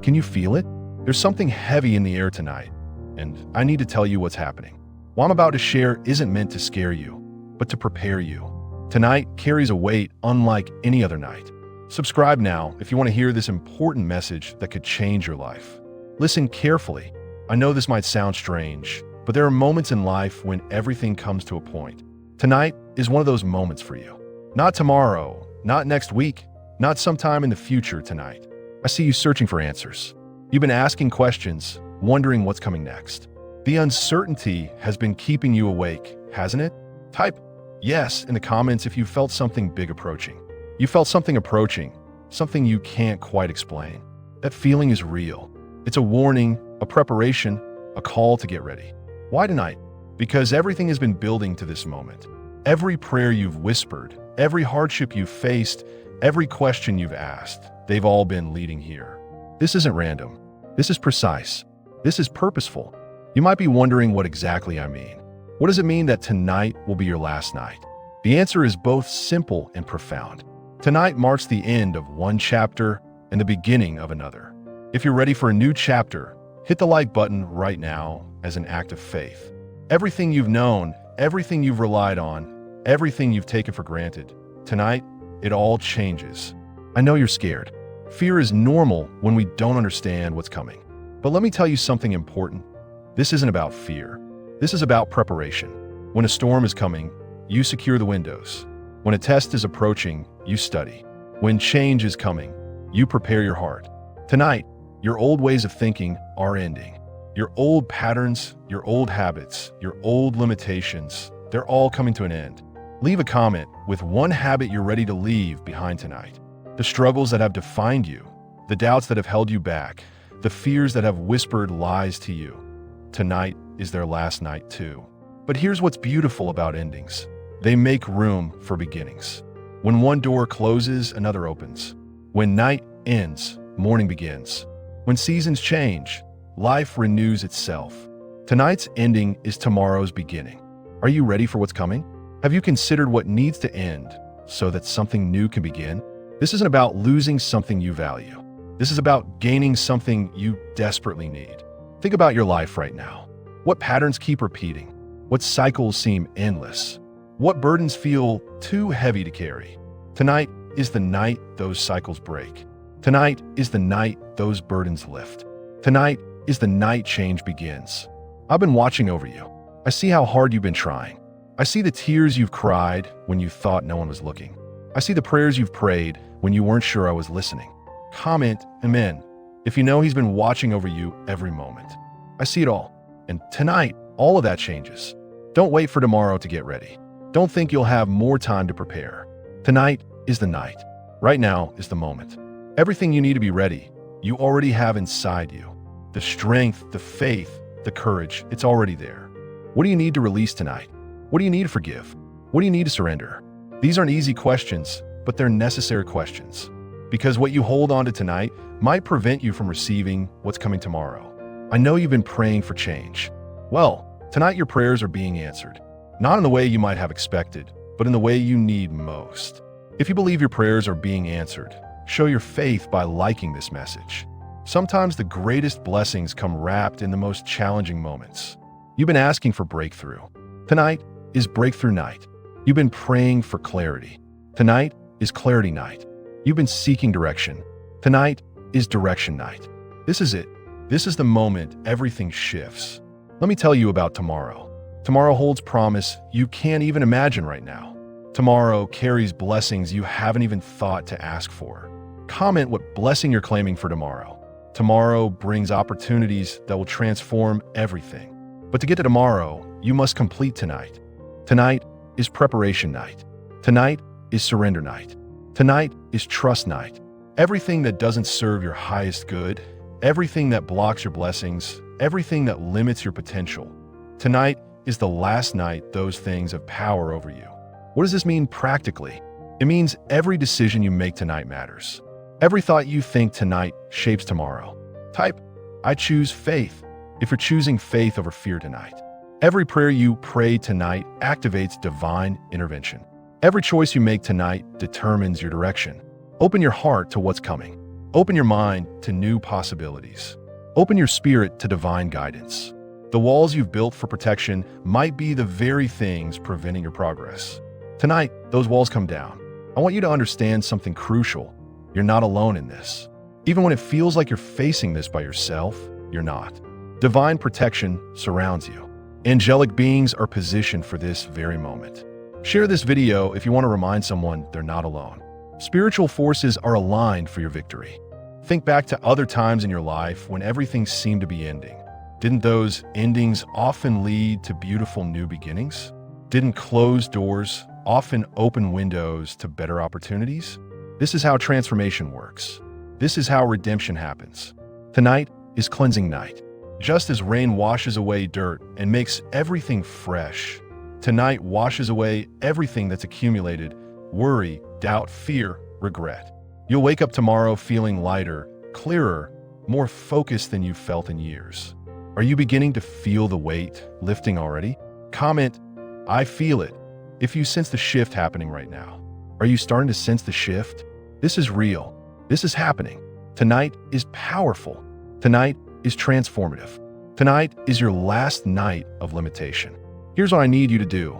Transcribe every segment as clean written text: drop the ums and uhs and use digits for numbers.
Can you feel it? There's something heavy in the air tonight, and I need to tell you what's happening. What I'm about to share isn't meant to scare you, but to prepare you. Tonight carries a weight unlike any other night. Subscribe now if you want to hear this important message that could change your life. Listen carefully. I know this might sound strange, but there are moments in life when everything comes to a point. Tonight is one of those moments for you. Not tomorrow, not next week, not sometime in the future tonight. I see you searching for answers. You've been asking questions, wondering what's coming next. The uncertainty has been keeping you awake, hasn't it? Type yes in the comments if you felt something big approaching. You felt something approaching, something you can't quite explain. That feeling is real. It's a warning, a preparation, a call to get ready. Why tonight? Because everything has been building to this moment. Every prayer you've whispered, every hardship you've faced, every question you've asked, they've all been leading here. This isn't random. This is precise. This is purposeful. You might be wondering what exactly I mean. What does it mean that tonight will be your last night? The answer is both simple and profound. Tonight marks the end of one chapter and the beginning of another. If you're ready for a new chapter, hit the like button right now as an act of faith. Everything you've known, everything you've relied on, everything you've taken for granted, tonight, it all changes. I know you're scared. Fear is normal when we don't understand what's coming. But let me tell you something important. This isn't about fear. This is about preparation. When a storm is coming, you secure the windows. When a test is approaching, you study. When change is coming, you prepare your heart. Tonight, your old ways of thinking are ending. Your old patterns, your old habits, your old limitations, they're all coming to an end. Leave a comment with one habit you're ready to leave behind tonight. The struggles that have defined you, the doubts that have held you back, the fears that have whispered lies to you. Tonight is their last night too. But here's what's beautiful about endings. They make room for beginnings. When one door closes, another opens. When night ends, morning begins. When seasons change, life renews itself. Tonight's ending is tomorrow's beginning. Are you ready for what's coming? Have you considered what needs to end so that something new can begin? This isn't about losing something you value. This is about gaining something you desperately need. Think about your life right now. What patterns keep repeating? What cycles seem endless? What burdens feel too heavy to carry? Tonight is the night those cycles break. Tonight is the night those burdens lift. Tonight is the night change begins. I've been watching over you. I see how hard you've been trying. I see the tears you've cried when you thought no one was looking. I see the prayers you've prayed when you weren't sure I was listening. Comment amen if you know he's been watching over you every moment. I see it all. And tonight, all of that changes. Don't wait for tomorrow to get ready. Don't think you'll have more time to prepare. Tonight is the night. Right now is the moment. Everything you need to be ready, you already have inside you. The strength, the faith, the courage, it's already there. What do you need to release tonight? What do you need to forgive? What do you need to surrender? These aren't easy questions, but they're necessary questions. Because what you hold on to tonight might prevent you from receiving what's coming tomorrow. I know you've been praying for change. Well, tonight your prayers are being answered. Not in the way you might have expected, but in the way you need most. If you believe your prayers are being answered, show your faith by liking this message. Sometimes the greatest blessings come wrapped in the most challenging moments. You've been asking for breakthrough. Tonight is breakthrough night. You've been praying for clarity. Tonight is clarity night. You've been seeking direction. Tonight is direction night. This is it. This is the moment everything shifts. Let me tell you about tomorrow. Tomorrow holds promise you can't even imagine right now. Tomorrow carries blessings you haven't even thought to ask for. Comment what blessing you're claiming for tomorrow. Tomorrow brings opportunities that will transform everything. But to get to tomorrow, you must complete tonight. Tonight is preparation night. Tonight is surrender night. Tonight is trust night. Everything that doesn't serve your highest good, everything that blocks your blessings, everything that limits your potential. Tonight is the last night those things have power over you. What does this mean practically? It means every decision you make tonight matters. Every thought you think tonight shapes tomorrow. Type, I choose faith, if you're choosing faith over fear tonight. Every prayer you pray tonight activates divine intervention. Every choice you make tonight determines your direction. Open your heart to what's coming. Open your mind to new possibilities. Open your spirit to divine guidance. The walls you've built for protection might be the very things preventing your progress. Tonight, those walls come down. I want you to understand something crucial. You're not alone in this. Even when it feels like you're facing this by yourself, you're not. Divine protection surrounds you. Angelic beings are positioned for this very moment. Share this video if you want to remind someone they're not alone. Spiritual forces are aligned for your victory. Think back to other times in your life when everything seemed to be ending. Didn't those endings often lead to beautiful new beginnings? Didn't closed doors often open windows to better opportunities? This is how transformation works. This is how redemption happens. Tonight is cleansing night. Just as rain washes away dirt and makes everything fresh, tonight washes away everything that's accumulated: worry, doubt, fear, regret. You'll wake up tomorrow feeling lighter, clearer, more focused than you've felt in years. Are you beginning to feel the weight lifting already? Comment, "I feel it," if you sense the shift happening right now. Are you starting to sense the shift? This is real. This is happening. Tonight is powerful. Tonight is transformative. Tonight is your last night of limitation. Here's what I need you to do.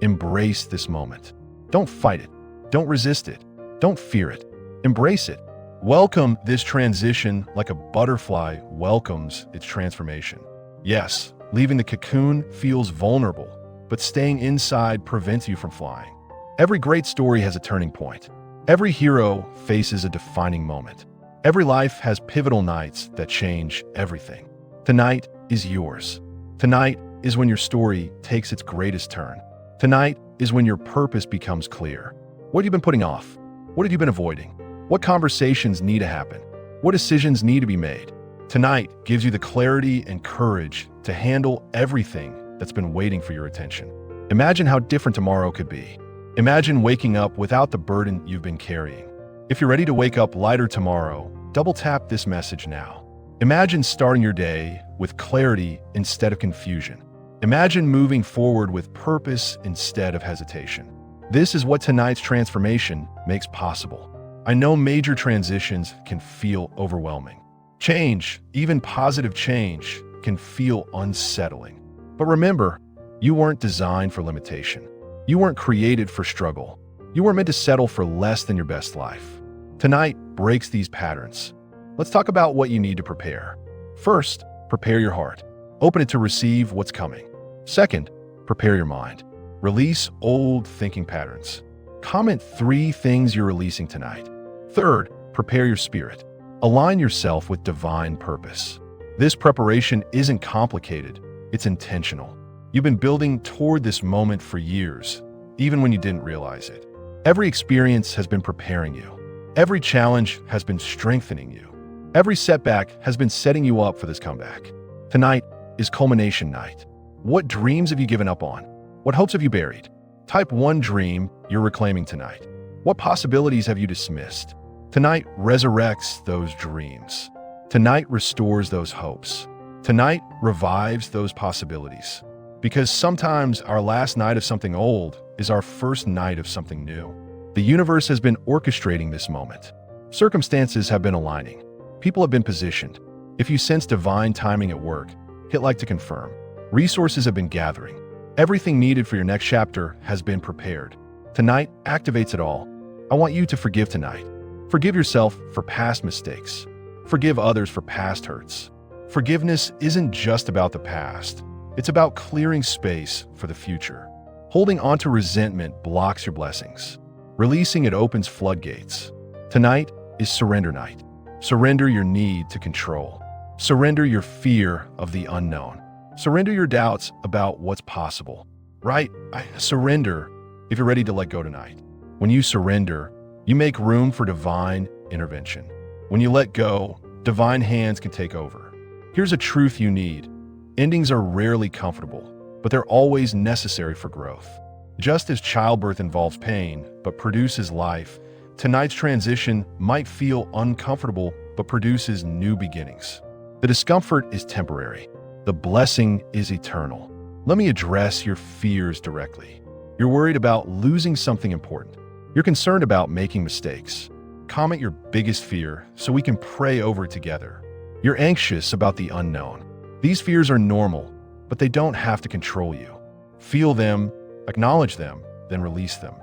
Embrace this moment. Don't fight it. Don't resist it. Don't fear it. Embrace it. Welcome this transition like a butterfly welcomes its transformation. Yes, leaving the cocoon feels vulnerable, but staying inside prevents you from flying. Every great story has a turning point. Every hero faces a defining moment. Every life has pivotal nights that change everything. Tonight is yours. Tonight is when your story takes its greatest turn. Tonight is when your purpose becomes clear. What have you been putting off? What have you been avoiding? What conversations need to happen? What decisions need to be made? Tonight gives you the clarity and courage to handle everything that's been waiting for your attention. Imagine how different tomorrow could be. Imagine waking up without the burden you've been carrying. If you're ready to wake up lighter tomorrow, double tap this message now. Imagine starting your day with clarity instead of confusion. Imagine moving forward with purpose instead of hesitation. This is what tonight's transformation makes possible. I know major transitions can feel overwhelming. Change, even positive change, can feel unsettling. But remember, you weren't designed for limitation. You weren't created for struggle. You weren't meant to settle for less than your best life. Tonight breaks these patterns. Let's talk about what you need to prepare. First, prepare your heart. Open it to receive what's coming. Second, prepare your mind. Release old thinking patterns. Comment 3 things you're releasing tonight. Third, prepare your spirit. Align yourself with divine purpose. This preparation isn't complicated, it's intentional. You've been building toward this moment for years, even when you didn't realize it. Every experience has been preparing you. Every challenge has been strengthening you. Every setback has been setting you up for this comeback. Tonight is culmination night. What dreams have you given up on? What hopes have you buried? Type 1 dream you're reclaiming tonight. What possibilities have you dismissed? Tonight resurrects those dreams. Tonight restores those hopes. Tonight revives those possibilities. Because sometimes our last night of something old is our first night of something new. The universe has been orchestrating this moment. Circumstances have been aligning. People have been positioned. If you sense divine timing at work, hit like to confirm. Resources have been gathering. Everything needed for your next chapter has been prepared. Tonight activates it all. I want you to forgive tonight. Forgive yourself for past mistakes. Forgive others for past hurts. Forgiveness isn't just about the past. It's about clearing space for the future. Holding onto resentment blocks your blessings. Releasing it opens floodgates. Tonight is surrender night. Surrender your need to control. Surrender your fear of the unknown. Surrender your doubts about what's possible. Right? Surrender if you're ready to let go tonight. When you surrender, you make room for divine intervention. When you let go, divine hands can take over. Here's a truth you need. Endings are rarely comfortable, but they're always necessary for growth. Just as childbirth involves pain, but produces life, tonight's transition might feel uncomfortable, but produces new beginnings. The discomfort is temporary. The blessing is eternal. Let me address your fears directly. You're worried about losing something important. You're concerned about making mistakes. comment your biggest fear so we can pray over it together. You're anxious about the unknown. These fears are normal, but they don't have to control you. Feel them, acknowledge them, then release them.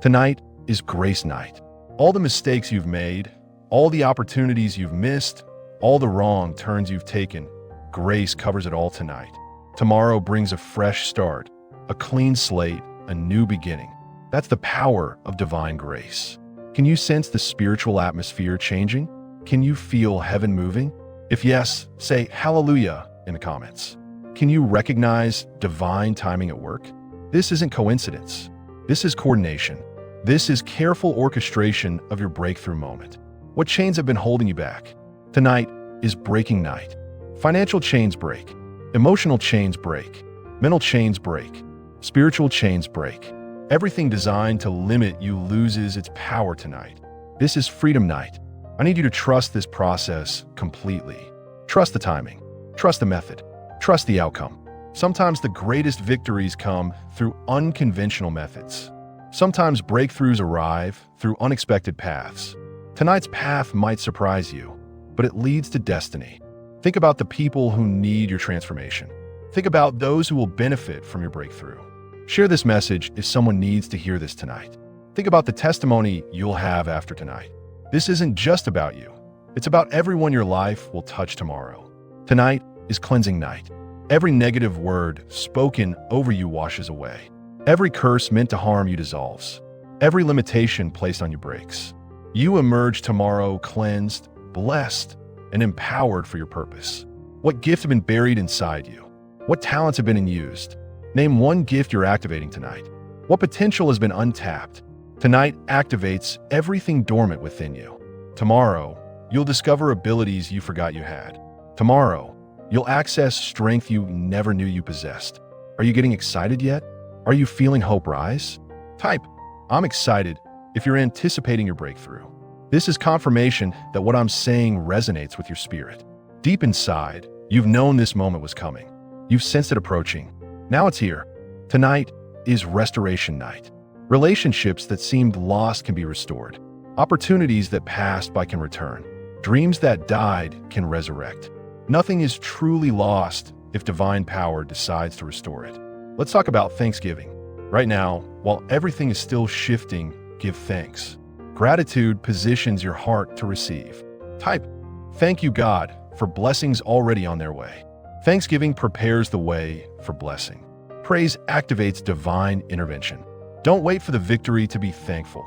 Tonight is grace night. All the mistakes you've made, all the opportunities you've missed, all the wrong turns you've taken, grace covers it all tonight. Tomorrow brings a fresh start, a clean slate, a new beginning. That's the power of divine grace. Can you sense the spiritual atmosphere changing? Can you feel heaven moving? If yes, say hallelujah in the comments. Can you recognize divine timing at work? This isn't coincidence. This is coordination. This is careful orchestration of your breakthrough moment. What chains have been holding you back? Tonight is breaking night. Financial chains break. Emotional chains break. Mental chains break. Spiritual chains break. Everything designed to limit you loses its power tonight. This is freedom night. I need you to trust this process completely. Trust the timing. Trust the method. Trust the outcome. Sometimes the greatest victories come through unconventional methods. Sometimes breakthroughs arrive through unexpected paths. Tonight's path might surprise you, but it leads to destiny. Think about the people who need your transformation. Think about those who will benefit from your breakthrough. Share this message if someone needs to hear this tonight. Think about the testimony you'll have after tonight. This isn't just about you. It's about everyone your life will touch tomorrow. Tonight is cleansing night. Every negative word spoken over you washes away. Every curse meant to harm you dissolves. Every limitation placed on you breaks. You emerge tomorrow cleansed, blessed, and empowered for your purpose. What gift have been buried inside you? What talents have been unused? Name one gift you're activating tonight. What potential has been untapped? Tonight activates everything dormant within you. Tomorrow, you'll discover abilities you forgot you had. Tomorrow, you'll access strength you never knew you possessed. Are you getting excited yet? Are you feeling hope rise? Type, I'm excited if you're anticipating your breakthrough. This is confirmation that what I'm saying resonates with your spirit. Deep inside, you've known this moment was coming. You've sensed it approaching. Now it's here. Tonight is restoration night. Relationships that seemed lost can be restored. Opportunities that passed by can return. Dreams that died can resurrect. Nothing is truly lost if divine power decides to restore it. Let's talk about Thanksgiving. Right now, while everything is still shifting, give thanks. Gratitude positions your heart to receive. Type, thank you, God, for blessings already on their way. Thanksgiving prepares the way for blessing. Praise activates divine intervention. Don't wait for the victory to be thankful.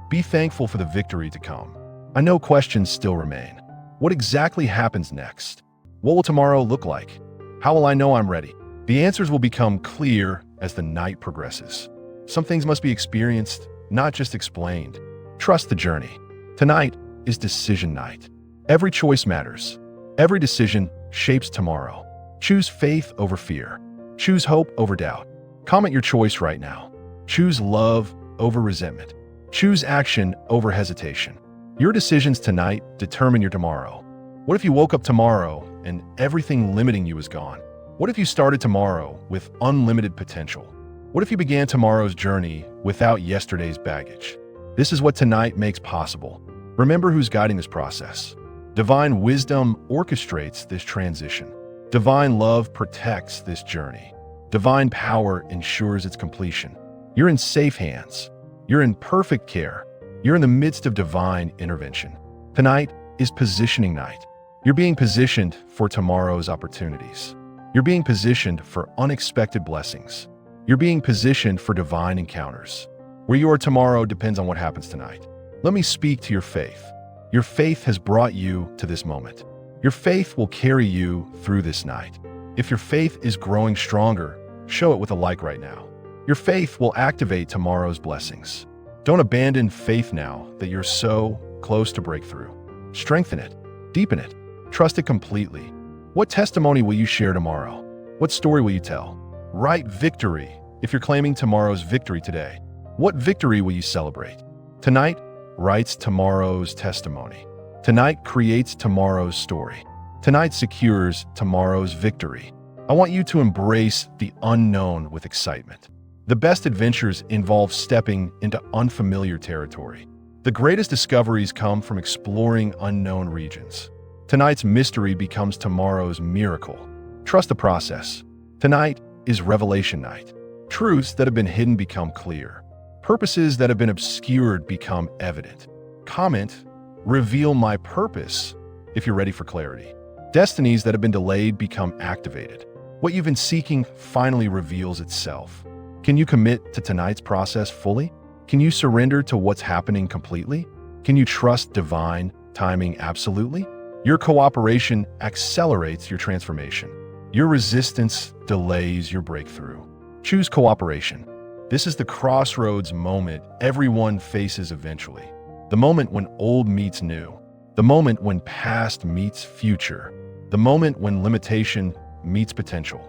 Be thankful for the victory to come. I know questions still remain. What exactly happens next? What will tomorrow look like? How will I know I'm ready? The answers will become clear as the night progresses. Some things must be experienced, not just explained. Trust the journey. Tonight is decision night. Every choice matters. Every decision shapes tomorrow. Choose faith over fear. Choose hope over doubt. Comment your choice right now. Choose love over resentment. Choose action over hesitation. Your decisions tonight determine your tomorrow. What if you woke up tomorrow and everything limiting you is gone? What if you started tomorrow with unlimited potential? What if you began tomorrow's journey without yesterday's baggage? This is what tonight makes possible. Remember who's guiding this process. Divine wisdom orchestrates this transition. Divine love protects this journey. Divine power ensures its completion. You're in safe hands. You're in perfect care. You're in the midst of divine intervention. Tonight is positioning night. You're being positioned for tomorrow's opportunities. You're being positioned for unexpected blessings. You're being positioned for divine encounters. Where you are tomorrow depends on what happens tonight. Let me speak to your faith. Your faith has brought you to this moment. Your faith will carry you through this night. If your faith is growing stronger, show it with a like right now. Your faith will activate tomorrow's blessings. Don't abandon faith now that you're so close to breakthrough. Strengthen it, deepen it, trust it completely. What testimony will you share tomorrow? What story will you tell? Write victory if you're claiming tomorrow's victory today. What victory will you celebrate? Tonight writes tomorrow's testimony. Tonight creates tomorrow's story. Tonight secures tomorrow's victory. I want you to embrace the unknown with excitement. The best adventures involve stepping into unfamiliar territory. The greatest discoveries come from exploring unknown regions. Tonight's mystery becomes tomorrow's miracle. Trust the process. Tonight is revelation night. Truths that have been hidden become clear. Purposes that have been obscured become evident. Comment, reveal my purpose, if you're ready for clarity. Destinies that have been delayed become activated. What you've been seeking finally reveals itself. Can you commit to tonight's process fully? Can you surrender to what's happening completely? Can you trust divine timing absolutely? Your cooperation accelerates your transformation. Your resistance delays your breakthrough. Choose cooperation. This is the crossroads moment everyone faces eventually. The moment when old meets new. The moment when past meets future. The moment when limitation meets potential.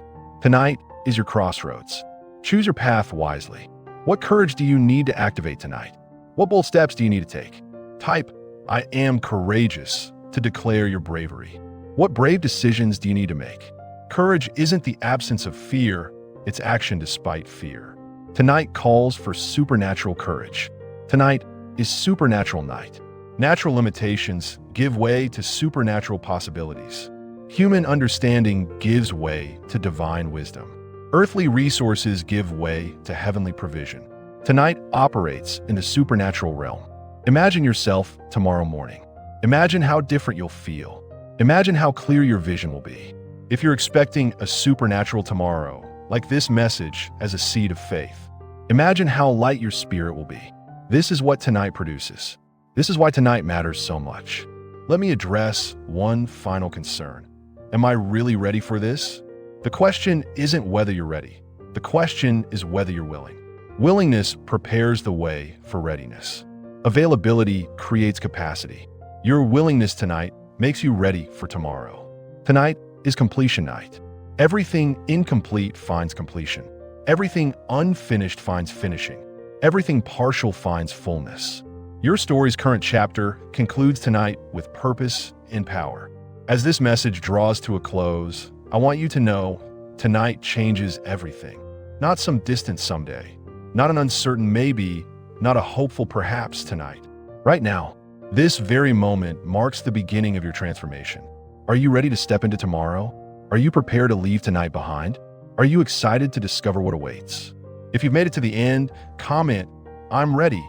Tonight is your crossroads. Choose your path wisely. What courage do you need to activate tonight? What bold steps do you need to take? Type, "I am courageous," to declare your bravery. What brave decisions do you need to make? Courage isn't the absence of fear, it's action despite fear. Tonight calls for supernatural courage. Tonight is supernatural night. Natural limitations give way to supernatural possibilities. Human understanding gives way to divine wisdom. Earthly resources give way to heavenly provision. Tonight operates in the supernatural realm. Imagine yourself tomorrow morning. Imagine how different you'll feel. Imagine how clear your vision will be. If you're expecting a supernatural tomorrow, like this message as a seed of faith, imagine how light your spirit will be. This is what tonight produces. This is why tonight matters so much. Let me address one final concern. Am I really ready for this? The question isn't whether you're ready. The question is whether you're willing. Willingness prepares the way for readiness. Availability creates capacity. Your willingness tonight makes you ready for tomorrow. Tonight is completion night. Everything incomplete finds completion. Everything unfinished finds finishing. Everything partial finds fullness. Your story's current chapter concludes tonight with purpose and power. As this message draws to a close, I want you to know tonight changes everything. Not some distant someday, not an uncertain maybe, not a hopeful perhaps tonight. Right now, this very moment marks the beginning of your transformation. Are you ready to step into tomorrow? Are you prepared to leave tonight behind? Are you excited to discover what awaits? If you've made it to the end, comment, "I'm ready,"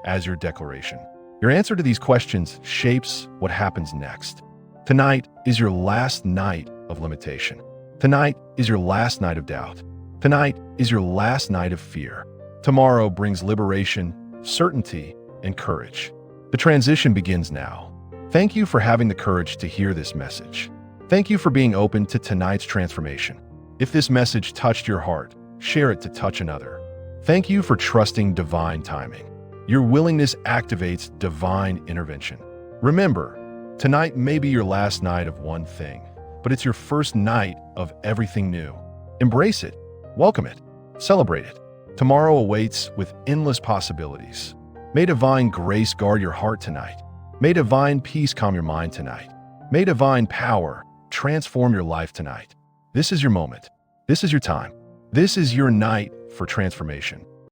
as your declaration. Your answer to these questions shapes what happens next. Tonight is your last night of limitation. Tonight is your last night of doubt. Tonight is your last night of fear. Tomorrow brings liberation, certainty, and courage. The transition begins now. Thank you for having the courage to hear this message. Thank you for being open to tonight's transformation. If this message touched your heart, share it to touch another. Thank you for trusting divine timing. Your willingness activates divine intervention. Remember, tonight may be your last night of one thing, but it's your first night of everything new. Embrace it, welcome it, celebrate it. Tomorrow awaits with endless possibilities. May divine grace guard your heart tonight. May divine peace calm your mind tonight. May divine power transform your life tonight. This is your moment. This is your time. This is your night for transformation.